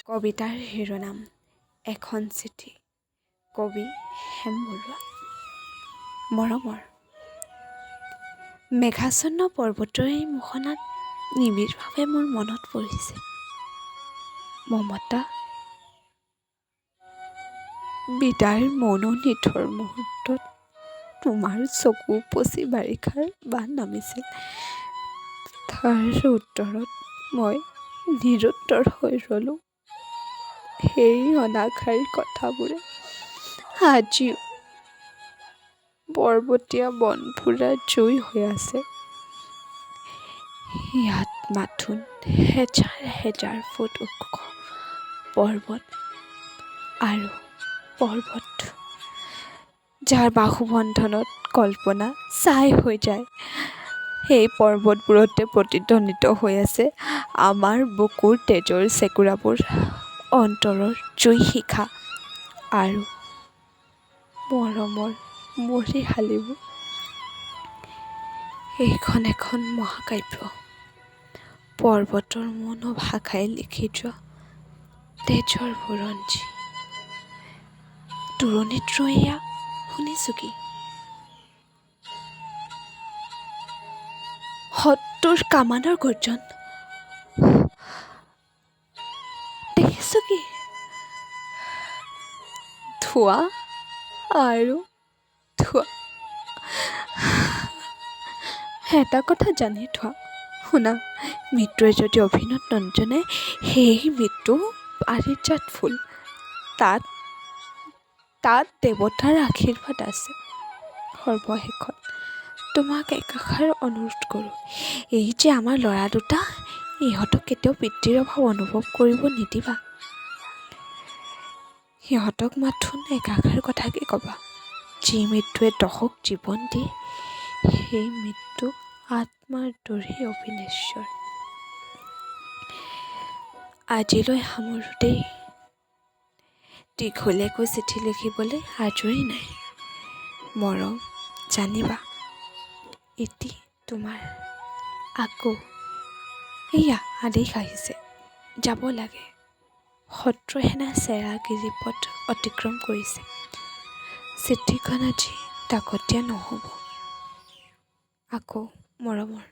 কবিতাৰ শিৰোনাম এখন চিঠি। কবি হেম বৰুৱা। মৰমৰ মেঘাচ্ছন্ন পৰ্বতৰ এই মোহনাত নিবিড়ভাৱে মোৰ মনত পৰিছে মমতা। বিদায়ৰ মৌন নিথৰ মুহূৰ্তত তোমাৰ চকু উপচি বাৰিষাৰ বান নামিছিল। তাৰ উত্তৰত মই নিৰুত্তৰ হৈ ৰ'লো। সেই অনাশাৰী কথাবোৰে আজিও পৰ্বতীয়া বনফুৰা জুই হৈ আছে। ইয়াত মাথোন হেজাৰ হেজাৰ ফুট ওখ পৰ্বত আৰু পৰ্বত, যাৰ বাহুবন্ধনত কল্পনা ছাই হৈ যায়। সেই পৰ্বতবোৰতে প্ৰতিধ্বনিত হৈ আছে আমাৰ বুকুৰ তেজৰ চেকুৰাবোৰ, অন্তৰৰ জুই শিখা আৰু মৰমৰ মৰিশালিবোৰ। এইখন এখন মহাকাব্য, পৰ্বতৰ মৌন ভাষাই লিখি যোৱা তেজৰ বুৰঞ্জী। দূৰণিত ৰৈ এয়া শুনিছো কি? শত্ৰুৰ কামানৰ গৰ্জন। দেখিছো কি? ধোঁৱা আৰু ধোঁৱা। এটা কথা জানি থোৱা, শুনা, মৃত্যুৱে যদি অভিনন্দন জনায়, সেই মৃত্যু পাৰিজাত ফুল। তাত দেৱতাৰ আশীৰ্বাদ আছে। সৰ্বশেষত তোমাক একাষাৰ অনুৰোধ কৰোঁ, এই যে আমাৰ ল'ৰা দুটা, ইহঁতক কেতিয়াও পিতৃৰ অভাৱ অনুভৱ কৰিব নিদিবা। সিহঁতক মাথোন একাষাৰ কথাকে ক'বা, যি মৃত্যুৱে দহক জীৱন দিয়ে, সেই মৃত্যু আত্মাৰ দৰেই অবিনশ্বৰ। আজিলৈ সামৰো দেই। দীঘলীয়াকৈ চিঠি লিখিবলৈ আজৰি নাই। মৰম, জানিবা, এটি তোমাৰ। আকৌ এয়া আদেশ আহিছে, যাব লাগে। শত্ৰু সেনা চেৰা গিৰিপথ অতিক্ৰম কৰিছে। চিঠিখন আজি ডাকতীয়া নহ'ব। আকৌ মৰমৰ।